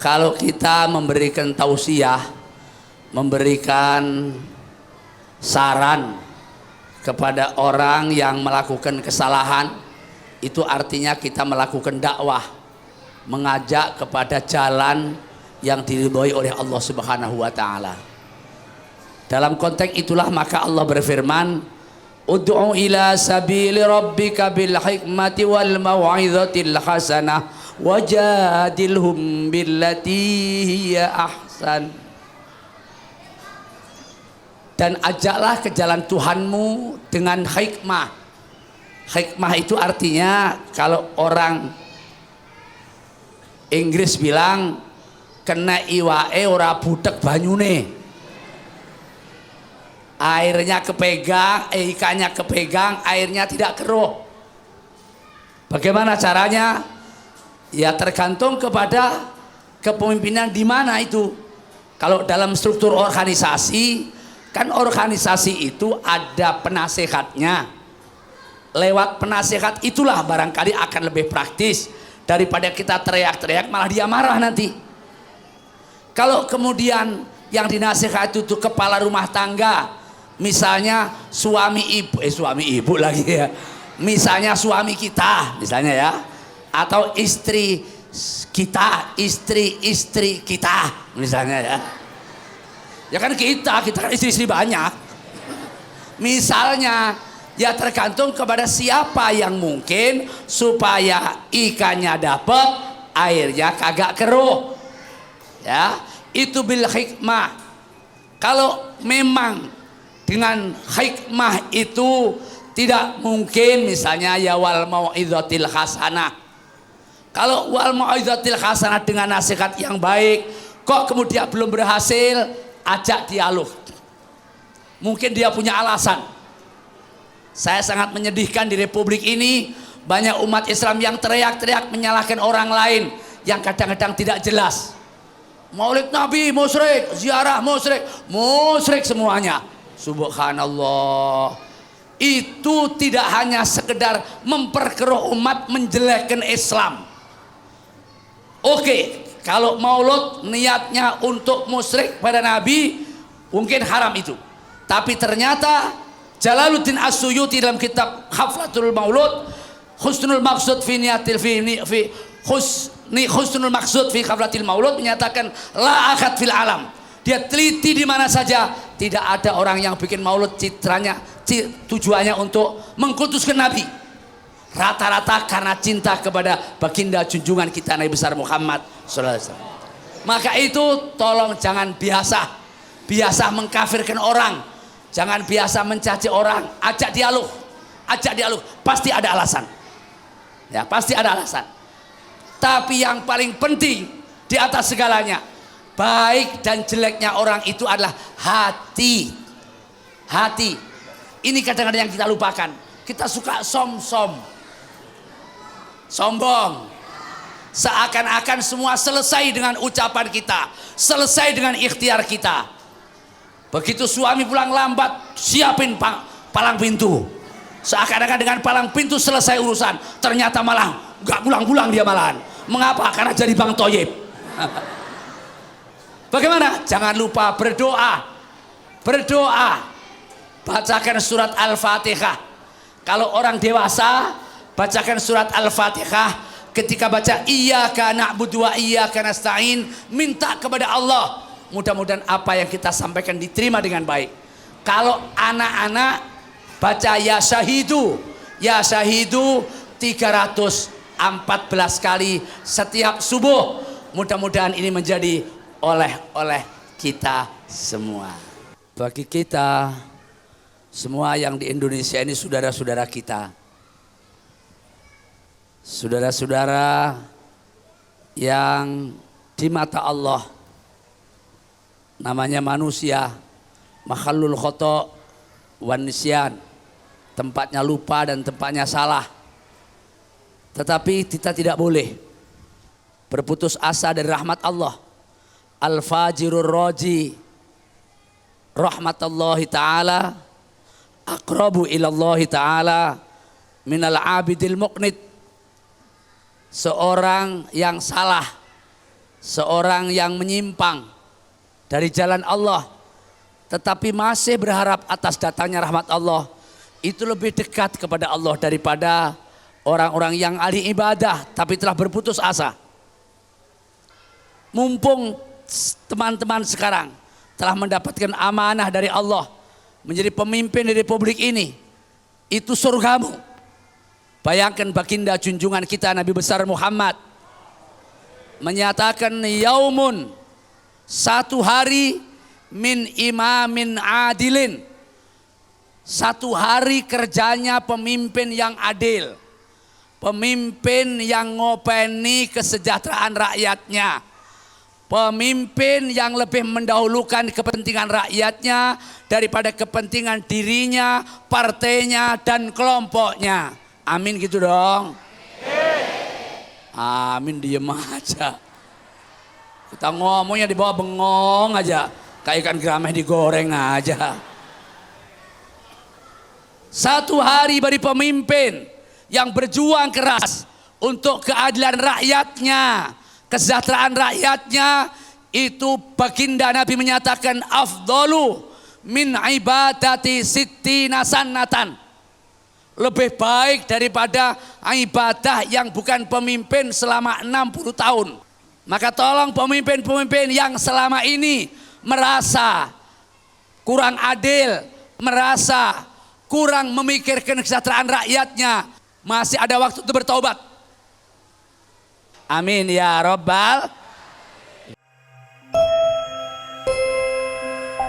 Kalau kita memberikan tausiah, memberikan saran kepada orang yang melakukan kesalahan, itu artinya kita melakukan dakwah, mengajak kepada jalan yang diridhoi oleh Allah Subhanahu wa taala. Dalam konteks itulah maka Allah berfirman, ud'u ila sabili rabbika bil hikmati wal mau'izatil hasanah wajadilhum billati hiya ahsan. Dan ajaklah ke jalan Tuhanmu dengan hikmah. Hikmah itu artinya kalau orang Inggris bilang kena iwae ora butek banyune. Airnya kepegang, ikannya kepegang, airnya tidak keruh. Bagaimana caranya? Ya tergantung kepada kepemimpinan di mana itu. Kalau dalam struktur organisasi, kan organisasi itu ada penasehatnya. Lewat penasehat itulah barangkali akan lebih praktis daripada kita teriak-teriak malah dia marah nanti. Kalau kemudian yang dinasehat itu kepala rumah tangga, misalnya suami ibu lagi ya, misalnya suami kita misalnya ya, atau istri kita, istri kita misalnya ya. Ya kan kita kan istri-istri banyak. Misalnya ya tergantung kepada siapa yang mungkin supaya ikannya dapat, airnya kagak keruh. Ya, itu bil hikmah. Kalau memang dengan hikmah itu tidak mungkin, misalnya ya wal mau'izatil hasanah. Kalau wal mau'izatil hasanah dengan nasihat yang baik, kok kemudian belum berhasil, ajak dialog. Mungkin dia punya alasan. Saya sangat menyedihkan di Republik ini banyak umat Islam yang teriak-teriak menyalahkan orang lain yang kadang-kadang tidak jelas. Maulid Nabi musyrik, ziarah musyrik, musyrik semuanya. Subhanallah. Itu tidak hanya sekedar memperkeruh umat, menjelekkan Islam. Oke, kalau maulud niatnya untuk musyrik pada Nabi, mungkin haram itu. Tapi ternyata Jalaluddin As-Suyuti dalam kitab Haflatul Maulud, Husnul Maqsud fi niyatil fi Husnul Maqsud fi Haflatil Maulud menyatakan la akad fil alam. Dia teliti di mana saja, tidak ada orang yang bikin maulud citranya tujuannya untuk mengkultuskan Nabi. Rata-rata karena cinta kepada baginda junjungan kita Nabi besar Muhammad sallallahu alaihi wasallam. Maka itu tolong jangan biasa mengkafirkan orang, jangan biasa mencaci orang, ajak dialog, pasti ada alasan. Ya, pasti ada alasan. Tapi yang paling penting di atas segalanya, baik dan jeleknya orang itu adalah hati. Hati. Ini kadang-kadang yang kita lupakan. Kita suka sombong. Seakan-akan semua selesai dengan ucapan kita, selesai dengan ikhtiar kita. Begitu suami pulang lambat, siapin palang pintu. Seakan-akan dengan palang pintu selesai urusan, ternyata malah gak pulang-pulang dia malahan. Mengapa? Karena jadi Bang Toyib. Bagaimana? Jangan lupa berdoa. Bacakan surat Al-Fatihah. Kalau orang dewasa, bacakan surat Al-Fatihah. Ketika baca iyyaka na'budu wa iyyaka nasta'in, minta kepada Allah. Mudah-mudahan apa yang kita sampaikan diterima dengan baik. Kalau anak-anak baca ya syahidu 314 kali setiap subuh. Mudah-mudahan ini menjadi oleh kita semua. Bagi kita semua yang di Indonesia ini saudara-saudara kita, saudara-saudara yang di mata Allah namanya manusia makhlul khata' wan nisyan, tempatnya lupa dan tempatnya salah. Tetapi kita tidak boleh berputus asa dari rahmat Allah. Al-fajirur roji rahmatullahi ta'ala aqrabu ilallahi ta'ala minal abidil muqnit. Seorang yang salah, seorang yang menyimpang dari jalan Allah tetapi masih berharap atas datangnya rahmat Allah, itu lebih dekat kepada Allah daripada orang-orang yang ahli ibadah tapi telah berputus asa. Mumpung teman-teman sekarang telah mendapatkan amanah dari Allah menjadi pemimpin di republik ini, itu surgamu. Bayangkan baginda junjungan kita Nabi besar Muhammad menyatakan yaumun, satu hari, min imamin adilin, satu hari kerjanya pemimpin yang adil, pemimpin yang ngopeni kesejahteraan rakyatnya, pemimpin yang lebih mendahulukan kepentingan rakyatnya daripada kepentingan dirinya, partainya, dan kelompoknya. Amin gitu dong. Amin, diem aja. Kita ngomongnya di bawah bengong aja, kayak ikan gerameh digoreng aja. Satu hari bagi pemimpin yang berjuang keras untuk keadilan rakyatnya, kesejahteraan rakyatnya, itu baginda Nabi menyatakan afdalu min ibadati sittina sanatan, lebih baik daripada ibadah yang bukan pemimpin selama 60 tahun. Maka tolong pemimpin-pemimpin yang selama ini merasa kurang adil, merasa kurang memikirkan kesejahteraan rakyatnya, masih ada waktu untuk bertaubat. Amin ya Rabbal